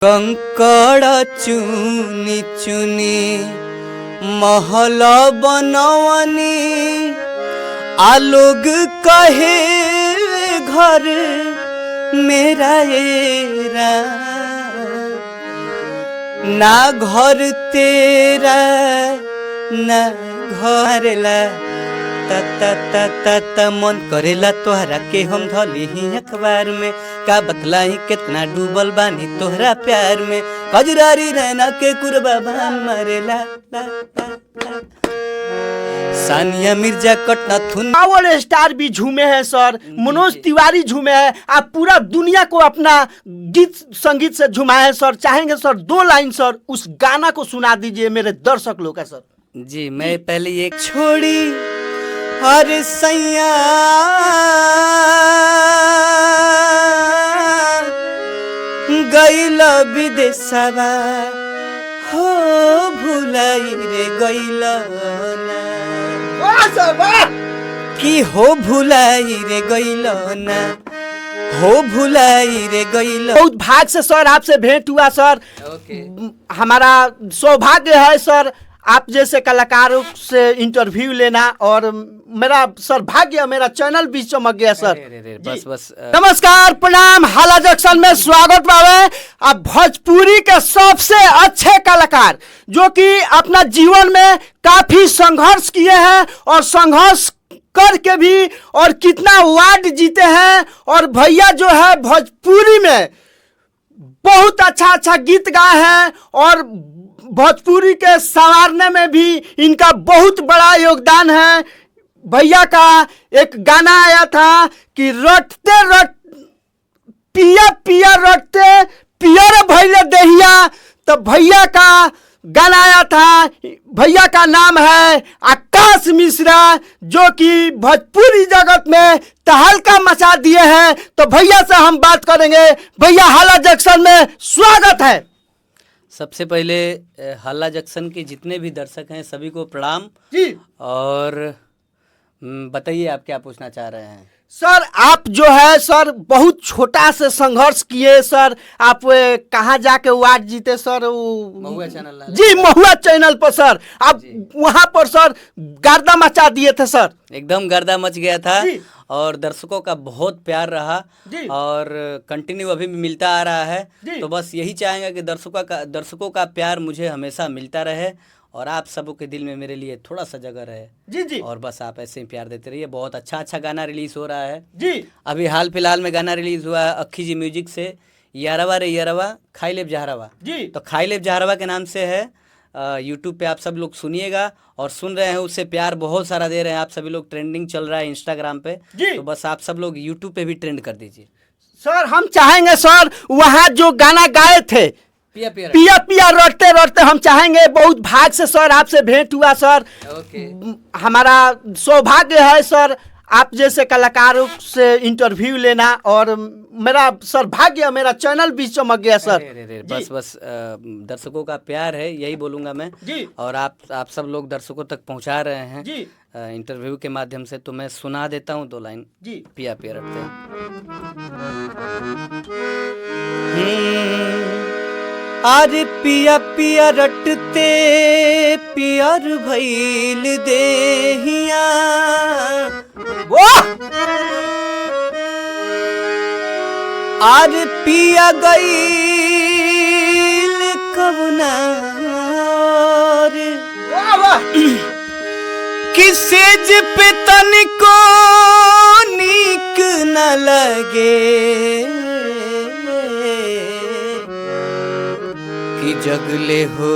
कंकड़ चुनी चुनी महल बनवनी आलोग कहे घर मेरा एरा ना घर तेरा ना घर ला ता मन करेला तोहरा के हम धली ही अखबार में का बतलाई कितना डूबल बानी तोहरा प्यार में कजरारी रहना के कुर्बान मरेला ला, ला, ला। सानिया मिर्जा कटना थुन पावर स्टार भी झूमे हैं सर, मनोज तिवारी झूमे हैं। आप पूरा दुनिया को अपना गीत संगीत से झुमाए हैं सर। चाहेंगे सर 2 लाइन सर उस गाना को सुना दीजिए मेरे दर्शक लोग का सर। जी मैं पहले एक छोड़ी अरे सैया गैल विदेशवा हो भुलाई रे गैल कि हो भुलाई रे गैल ना हो भुलाई रे गैल। बहुत भाग से सर आपसे भेंट हुआ सर। हमारा सौभाग्य है सर आप जैसे कलाकारों से इंटरव्यू लेना और मेरा सर भाग्य मेरा चैनल भी चमक गया सर। बस नमस्कार प्रणाम हाला जंक्शन में स्वागत बावे। अब भोजपुरी के सबसे अच्छे कलाकार जो कि अपना जीवन में काफी संघर्ष किए हैं और संघर्ष करके भी और कितना अवार्ड जीते हैं और भैया जो है भोजपुरी में बहुत अच्छा गीत गाए हैं और भोजपुरी के संवारने में भी इनका बहुत बड़ा योगदान है। भैया का एक गाना आया था कि रटते रट पिया पिया रटते पियर भैले दहिया, तो भैया का गाना आया था। भैया का नाम है आकाश मिश्रा जो कि भोजपुरी जगत में तहलका मचा दिए हैं। तो भैया से हम बात करेंगे। भैया हाला जंक्शन में स्वागत है। सबसे पहले हल्ला जंक्शन के जितने भी दर्शक हैं सभी को प्रणाम जी। और बताइए आप क्या पूछना चाह रहे हैं। सर आप जो है सर बहुत छोटा से संघर्ष किए सर। आप कहाँ जाके अवार्ड जीते सर? महुआ चैनल जी महुआ चैनल पर सर आप वहाँ पर सर गर्दा मचा दिए थे सर। एकदम गर्दा मच गया था और दर्शकों का बहुत प्यार रहा और कंटिन्यू अभी भी मिलता आ रहा है। तो बस यही चाहेंगे कि दर्शकों का प्यार मुझे हमेशा मिलता रहे और आप सबों के दिल में मेरे लिए थोड़ा सा जगह रहे। जी और बस आप ऐसे ही प्यार देते रहिए। बहुत अच्छा गाना रिलीज हो रहा है जी। अभी हाल फिलहाल में गाना रिलीज हुआ है अक्खी जी म्यूजिक से, यारवा रे यारवा खाई लेब जहरवा जी। तो खाई लेब जहरवा के नाम से है। यूट्यूब पे आप सब लोग सुनिएगा और सुन रहे हैं उससे प्यार बहुत सारा दे रहे हैं आप सभी लोग। ट्रेंडिंग चल रहा है इंस्टाग्राम पे तो बस आप सब लोग यूट्यूब पे भी ट्रेंड कर दीजिए। सर हम चाहेंगे सर वहाँ जो गाना गाए थे पिया पिया रटते रटते हम चाहेंगे। बहुत भाग से सर आपसे भेंट हुआ सर। हमारा सौभाग्य है सर आप जैसे कलाकारों से इंटरव्यू लेना और मेरा सर भाग्य मेरा चैनल भी चमक गया सर। बस दर्शकों का प्यार है यही बोलूंगा मैं जी। और आप सब लोग दर्शकों तक पहुंचा रहे हैं जी इंटरव्यू के माध्यम से। तो मैं सुना देता हूं 2 लाइन जी। पिया पिया रटते अरे पिया पिया रटते पियर भइल देहिया अरे पिया गइल कबना किसेज पे तनिको नीक न लगे कि जगले हो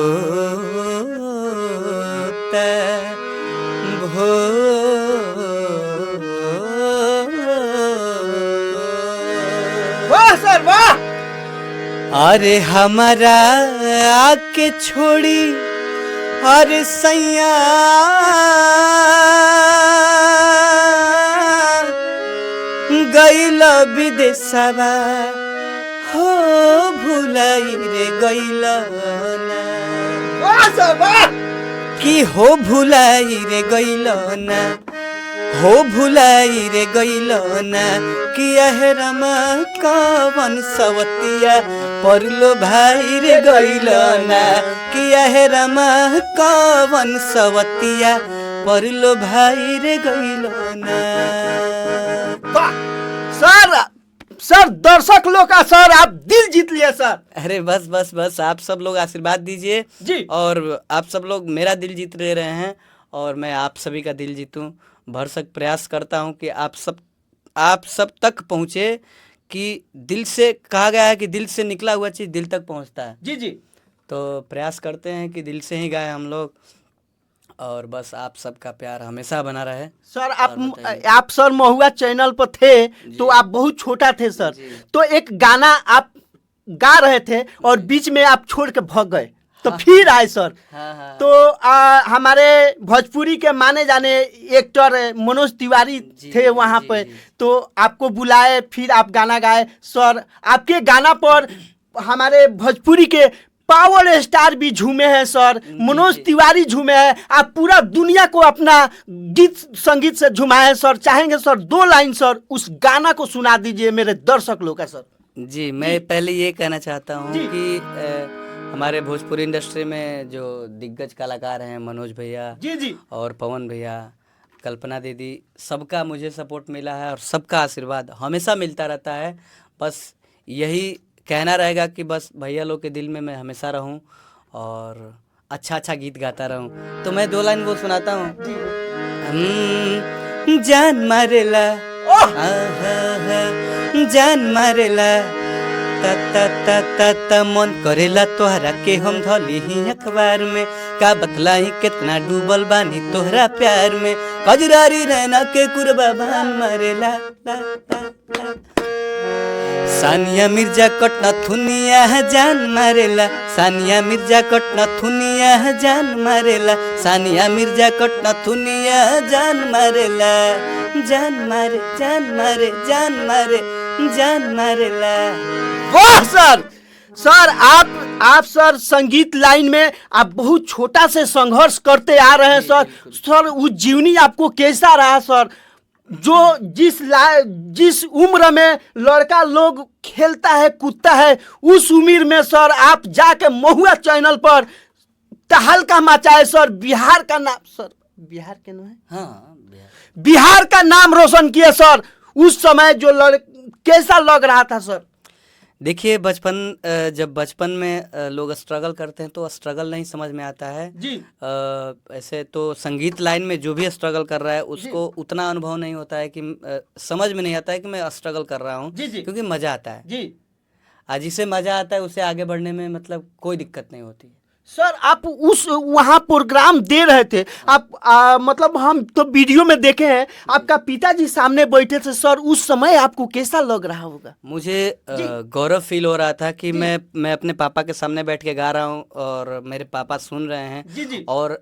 भो वाह सर वाह। अरे हमारा आके छोड़ी अरे सैया गैल विदेशवा हो भुलाई रे गैल ना कि हो भुलाई रे गैल ना हो भुलाई रे गइलो ना किया है रमा कवन सवतिया परलो भाई रे गइलो ना किया है रमा कवन सवतिया परलो भाई रे गइलो ना। सर दर्शक लोग का सर आप दिल जीत लिए सर। अरे बस बस बस, आप सब लोग आशीर्वाद दीजिए जी, और आप सब लोग मेरा दिल जीत ले रहे हैं और मैं आप सभी का दिल जीतूं। भरसक प्रयास करता हूं कि आप सब तक पहुंचे, कि दिल से कहा गया है कि दिल से निकला हुआ चीज़ दिल तक पहुंचता है। जी जी, तो प्रयास करते हैं कि दिल से ही गाए हम लोग, और बस आप सबका प्यार हमेशा बना रहे। सर आप सर महुआ चैनल पर थे तो आप बहुत छोटा थे सर, तो एक गाना आप गा रहे थे और बीच में आप छोड़ के भाग गए, तो फिर आए सर। हाँ। तो हमारे भोजपुरी के माने जाने एक्टर मनोज तिवारी थे वहाँ पे, तो आपको बुलाए, फिर आप गाना गाए सर। आपके गाना पर हमारे भोजपुरी के पावर स्टार भी झूमे हैं सर, मनोज तिवारी झूमे हैं। आप पूरा दुनिया को अपना गीत संगीत से झुमाए हैं सर। चाहेंगे सर 2 लाइन सर उस गाना को सुना दीजिए मेरे दर्शक लोग का सर। जी, मैं पहले ये कहना चाहता हूँ कि हमारे भोजपुरी इंडस्ट्री में जो दिग्गज कलाकार हैं, मनोज भैया जी और पवन भैया, कल्पना दीदी, सबका मुझे सपोर्ट मिला है और सबका आशीर्वाद हमेशा मिलता रहता है। बस यही कहना रहेगा कि बस भैया लोग के दिल में मैं हमेशा रहूं और अच्छा गीत गाता रहूं। तो मैं 2 लाइन वो सुनाता हूँ। जान मारेला जान मारेला ता मन करेला तोहरा के हम धली ही अखबार में, का बतलाई कितना डूबल बानी तोहरा प्यार में, कजरारी रहना के कुरबा बान मारेला ला, ला, ला। सानिया मिर्जा कटना थुनिया है जान मारेला, सानिया मिर्जा कटना थुनिया है जान मारेला, सानिया मिर्जा कटना थुनिया जान मारेला, जान मारे जान मारे जान मारे जान मारेला। वाह सर आप सर संगीत लाइन में आप बहुत छोटा से संघर्ष करते आ रहे हैं सर वो जीवनी आपको कैसा रहा सर? जो जिस उम्र में लड़का लोग खेलता है कूदता है, उस उम्र में सर आप जाके महुआ चैनल पर तहलका मचाए सर। बिहार का नाम सर, बिहार के नाम है, हाँ, बिहार का नाम रोशन किए सर। उस समय जो कैसा लग रहा था सर? देखिए, जब बचपन में लोग स्ट्रगल करते हैं तो स्ट्रगल नहीं समझ में आता है जी। ऐसे तो संगीत लाइन में जो भी स्ट्रगल कर रहा है उसको उतना अनुभव नहीं होता है कि समझ में नहीं आता है कि मैं स्ट्रगल कर रहा हूँ, क्योंकि मज़ा आता है जी। जिसे मज़ा आता है उसे आगे बढ़ने में मतलब कोई दिक्कत नहीं होती है। सर आप उस वहाँ प्रोग्राम दे रहे थे आप मतलब हम तो वीडियो में देखे हैं, आपका पिताजी सामने बैठे थे सर, उस समय आपको कैसा लग रहा होगा? मुझे गौरव फील हो रहा था कि मैं अपने पापा के सामने बैठ के गा रहा हूँ और मेरे पापा सुन रहे हैं। जी। और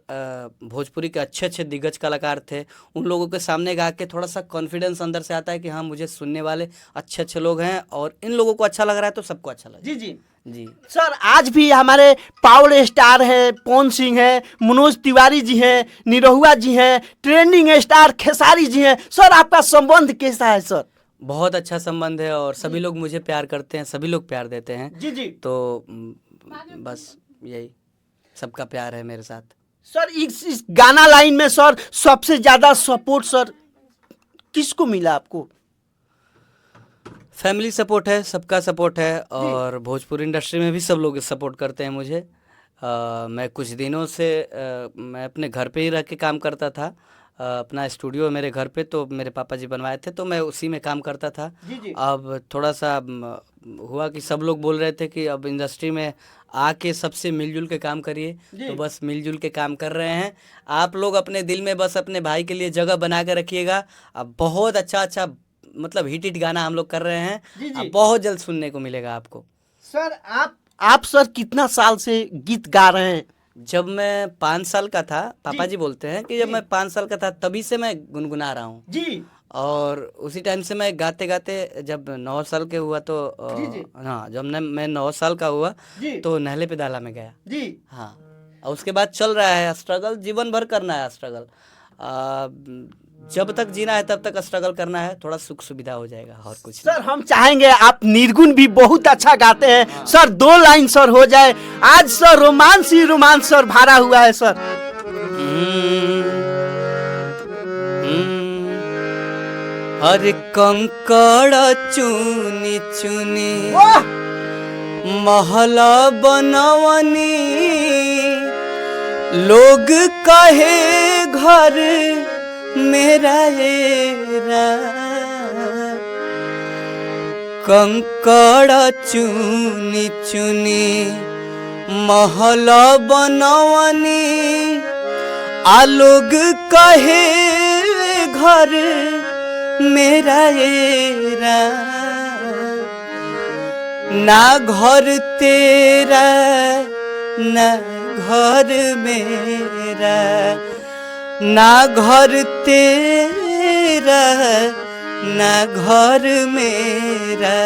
भोजपुरी के अच्छे दिग्गज कलाकार थे, उन लोगों के सामने गा के थोड़ा सा कॉन्फिडेंस अंदर से आता है कि हाँ, मुझे सुनने वाले अच्छे लोग हैं और इन लोगों को अच्छा लग रहा है तो सबको अच्छा लगे। जी सर आज भी हमारे पावर स्टार हैं, पवन सिंह हैं, मनोज तिवारी जी हैं, निरहुआ जी हैं, ट्रेंडिंग स्टार खेसारी जी हैं। सर आपका संबंध कैसा है सर? बहुत अच्छा संबंध है और सभी लोग मुझे प्यार करते हैं, सभी लोग प्यार देते हैं। जी। तो बस यही, सबका प्यार है मेरे साथ। सर इस गाना लाइन में सर सबसे ज्यादा सपोर्ट सर किसको मिला आपको? फैमिली सपोर्ट है, सबका सपोर्ट है और भोजपुरी इंडस्ट्री में भी सब लोग सपोर्ट करते हैं मुझे। मैं कुछ दिनों से मैं अपने घर पे ही रह के काम करता था, अपना स्टूडियो मेरे घर पे, तो मेरे पापा जी बनवाए थे तो मैं उसी में काम करता था। अब थोड़ा सा हुआ कि सब लोग बोल रहे थे कि अब इंडस्ट्री में आके सबसे मिलजुल के काम करिए, तो बस मिलजुल के काम कर रहे हैं। आप लोग अपने दिल में बस अपने भाई के लिए जगह बना के रखिएगा। अब बहुत अच्छा मतलब हिट गाना हम लोग कर रहे हैं, बहुत जल्द सुनने को मिलेगा आपको। सर आप सर कितना साल से गीत गा रहे हैं? जब मैं 5 साल का था, पापा जी बोलते हैं कि जब मैं 5 साल का था तभी से मैं गुनगुना रहा हूँ जी। और उसी टाइम से मैं गाते गाते जब 9 साल के हुआ तो हाँ, जब मैं 9 साल का हुआ तो नहले पे दाला में गया जी। हाँ, और उसके बाद चल रहा है स्ट्रगल, जीवन भर करना है स्ट्रगल। जब तक जीना है तब तक स्ट्रगल करना है, थोड़ा सुख सुविधा हो जाएगा और कुछ सर हम चाहेंगे, आप निर्गुण भी बहुत अच्छा गाते हैं सर, 2 लाइन सर हो जाए। आज सर रोमांस ही रोमांस सर भरा हुआ है सर। हर कंकड़ चुनी चुनी महल बनवनी, लोग कहे घर मेरा एरा, कंकड़ चुनी चुनी महल बनवनी, आ लोग कहे घर मेरा एरा, ना घर तेरा ना घर मेरा, ना घर तेरा ना घर मेरा,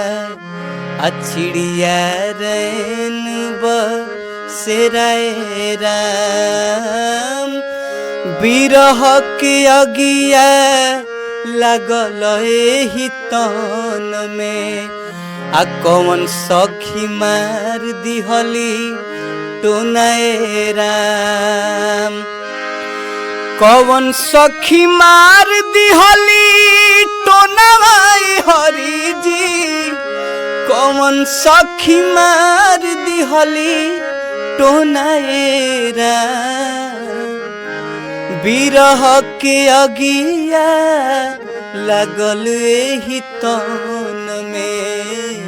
चिड़िया रैन बसेरा राम, बिरह के अगिया लगल एही तन में, आ कौन सखी मार दिहली टोनाए राम, कौन सखी मार दिहली टोनाए हरि जी, कौन सखी मार दिहली टोनाए राम, बिरह के अगिया लगल एही तन में,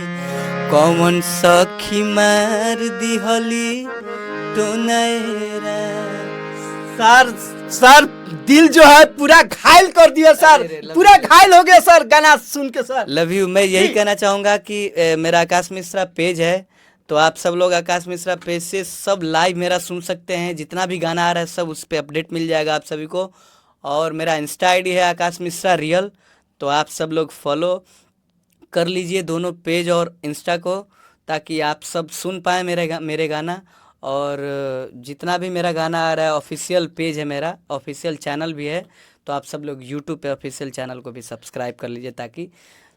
कौन सखी मार दिहली टोनाए राम। सर दिल जो है पूरा घायल कर दिया सर, पूरा घायल हो गया सर गाना सुन के सर। Love you. मैं यही कहना चाहूँगा कि मेरा आकाश मिश्रा पेज है, तो आप सब लोग आकाश मिश्रा पेज से सब लाइव मेरा सुन सकते हैं, जितना भी गाना आ रहा है सब उस पर अपडेट मिल जाएगा आप सभी को। और मेरा इंस्टा आईडी है आकाश मिश्रा रियल, तो आप सब लोग फॉलो कर लीजिए दोनों पेज और इंस्टा को, ताकि आप सब सुन पाएँ मेरे गाना। और जितना भी मेरा गाना आ रहा है, ऑफिशियल पेज है मेरा, ऑफिशियल चैनल भी है, तो आप सब लोग यूट्यूब पे ऑफिशियल चैनल को भी सब्सक्राइब कर लीजिए, ताकि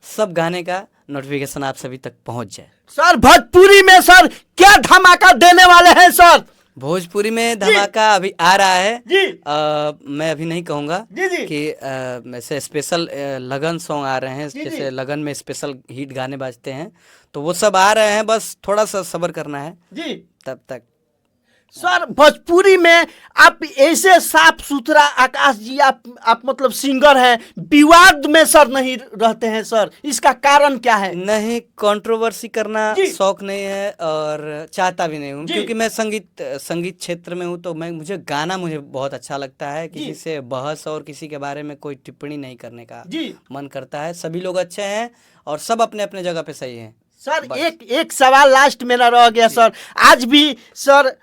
सब गाने का नोटिफिकेशन आप सभी तक पहुंच जाए। सर भोजपुरी में सर क्या धमाका देने वाले हैं सर? भोजपुरी में धमाका अभी आ रहा है जी। मैं अभी नहीं कहूँगा कि वैसे स्पेशल लगन सॉन्ग आ रहे हैं, जैसे लगन में स्पेशल हिट गाने बाजते हैं, तो वो सब आ रहे हैं, बस थोड़ा सा सब्र करना है जी। तब तक। सर भोजपुरी में आप ऐसे साफ सुथरा आकाश जी, आप मतलब सिंगर हैं, विवाद में सर नहीं रहते हैं सर, इसका कारण क्या है? नहीं, कंट्रोवर्सी करना शौक नहीं है और चाहता भी नहीं हूँ, क्योंकि मैं संगीत क्षेत्र में हूँ, तो मुझे बहुत अच्छा लगता है। किसी से बहस और किसी के बारे में कोई टिप्पणी नहीं करने का मन करता है। सभी लोग अच्छे हैं और सब अपने अपने जगह पे सही हैं। सर एक सवाल लास्ट मेरा रह गया सर, आज भी सर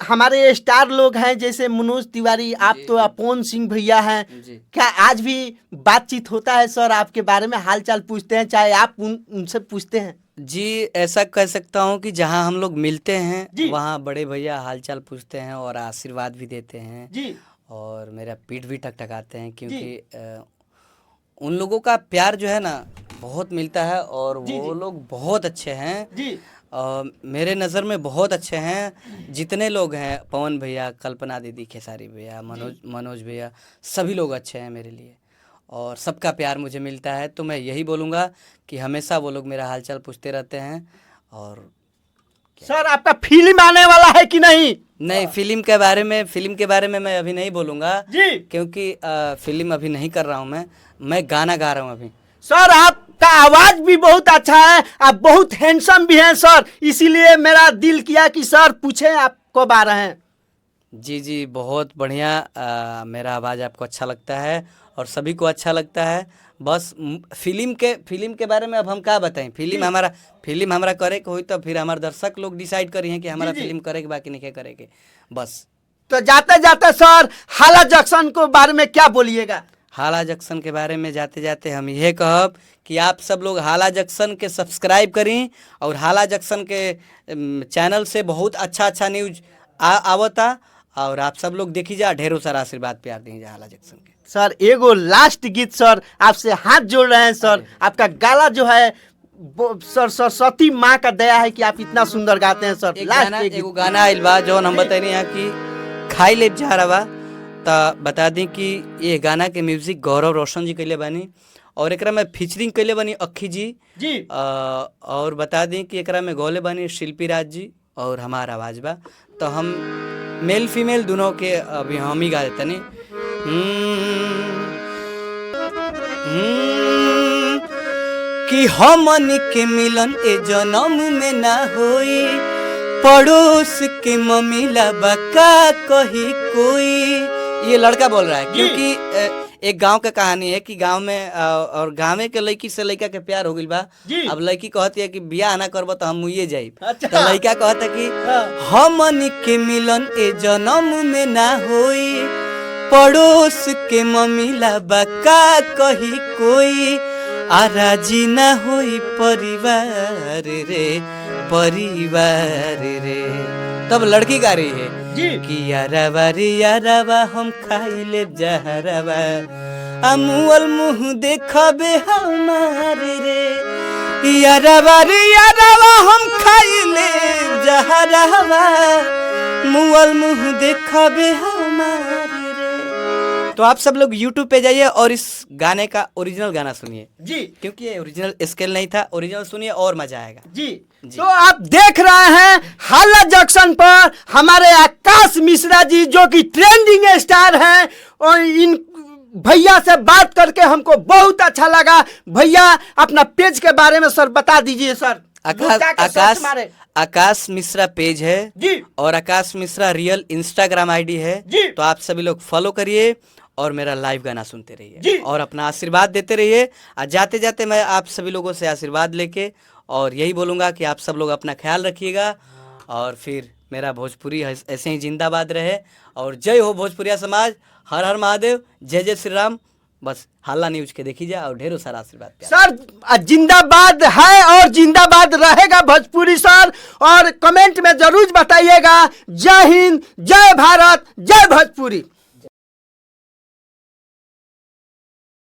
हमारे स्टार लोग हैं जैसे मनोज तिवारी, आप तो अपोन सिंह भैया हैं, क्या आज भी बातचीत होता है सर? आपके बारे में हालचाल पूछते हैं, चाहे आप उनसे पूछते हैं? जी, ऐसा कह सकता हूँ कि जहाँ हम लोग मिलते हैं वहाँ बड़े भैया हालचाल पूछते हैं और आशीर्वाद भी देते हैं जी। और मेरा पीठ भी टकटकाते हैं, क्योंकि उन लोगों का प्यार जो है ना बहुत मिलता है, और वो लोग बहुत अच्छे हैं जी। मेरे नज़र में बहुत अच्छे हैं जितने लोग हैं, पवन भैया, कल्पना दीदी, खेसारी भैया, मनोज भैया, सभी लोग अच्छे हैं मेरे लिए, और सबका प्यार मुझे मिलता है। तो मैं यही बोलूँगा कि हमेशा वो लोग मेरा हालचाल पूछते रहते हैं। और सर आपका फिल्म आने वाला है कि नहीं? नहीं, फिल्म के बारे में मैं अभी नहीं बोलूँगा, क्योंकि फिल्म अभी नहीं कर रहा हूँ, मैं गाना गा रहा हूँ अभी। सर आपका आवाज भी बहुत अच्छा है, आप बहुत हैंडसम भी हैं सर, इसीलिए मेरा दिल किया कि सर पूछे आप कब आ रहे हैं। जी, बहुत बढ़िया। मेरा आवाज़ आपको अच्छा लगता है और सभी को अच्छा लगता है। बस फिल्म के बारे में अब हम क्या बताएं? फिल्म हमारा करे के हुई तो फिर हमारे दर्शक लोग डिसाइड करिए कि हमारा फिल्म करे के बाकी नहीं करे के, बस। तो जाते जाते सर हाला जंक्शन को बारे में क्या बोलिएगा? हाला जंक्शन के बारे में जाते जाते हम यह कहब कि आप सब लोग हाला जंक्शन के सब्सक्राइब करें, और हाला जंक्शन के चैनल से बहुत अच्छा न्यूज आवता, और आप सब लोग देखिए जा, ढेरों सारा आशीर्वाद प्यार दीजिए हाला जंक्शन के। सर एगो लास्ट गीत सर आपसे हाथ जोड़ रहे हैं सर। आपका गाला जो है सर सरस्वती माँ का दया है कि आप इतना सुंदर गाते हैं सर। एगो गाना आइल बा जौन हम बताइनी है कि खाई ले जहरवा। तो बता दी कि ये गाना के म्यूजिक गौरव रोशन जी कैले बानी और एकरा में फीचरिंग कैले बानी अक्खी जी और बता दी कि एकरा में गौले बानी शिल्पी राज जी और हमार आवाज बा। तो हम मेल फीमेल दोनों के अभी हम ही गा देते नहीं। कि हमन के मिलन ए जन्म में ना होई, पड़ोस के मम्मीला बका कही कोई। ये लड़का बोल रहा है क्योंकि एक गांव का कहानी है कि गांव में और गांव के लड़की से लड़का के प्यार हो गई बा। अब लड़की कहती है कि बियाह ना करबो तो हम मुइये जाई। अच्छा। तो लड़का कहता कि हमन के मिलन ए जन्म में ना होई, पड़ोस के मम्मीला बका कही कोई, आराजी ना होई परिवार रे परिवार रे। तब लड़की गा रही है कि यारावा रे यारावा हम खाई ले जहरवा, अमुअल मुँह देखबे हमारे रे। यारावा रे यारावा हम खाई ले जहरवा, मुअल मुँह देखबे हमारे रे। तो आप सब लोग YouTube पे जाइए और इस गाने का ओरिजिनल गाना सुनिए जी, क्योंकि ये ओरिजिनल स्केल नहीं था। ओरिजिनल सुनिए और मजा आएगा जी। तो आप देख रहे हैं हाला जंक्शन पर हमारे आकाश मिश्रा जी जो कि ट्रेंडिंग स्टार हैं और इन भैया से बात करके हमको बहुत अच्छा लगा। भैया अपना पेज के बारे में सर बता दीजिए सर। आकाश मिश्रा पेज है जी और आकाश मिश्रा रियल इंस्टाग्राम आईडी है जी। तो आप सभी लोग फॉलो करिए और मेरा लाइव गाना सुनते रहिए और अपना आशीर्वाद देते रहिए। जाते जाते मैं आप सभी लोगों से आशीर्वाद लेके और यही बोलूँगा कि आप सब लोग अपना ख्याल रखिएगा और फिर मेरा भोजपुरी ऐसे ही जिंदाबाद रहे। और जय हो भोजपुरिया समाज, हर हर महादेव, जय जय श्री राम। बस हाला न्यूज के देखी जाए और ढेरों सारा आशीर्वाद सर। जिंदाबाद है और जिंदाबाद रहेगा भोजपुरी सर। और कमेंट में जरूर बताइएगा। जय हिंद, जय भारत, जय भोजपुरी।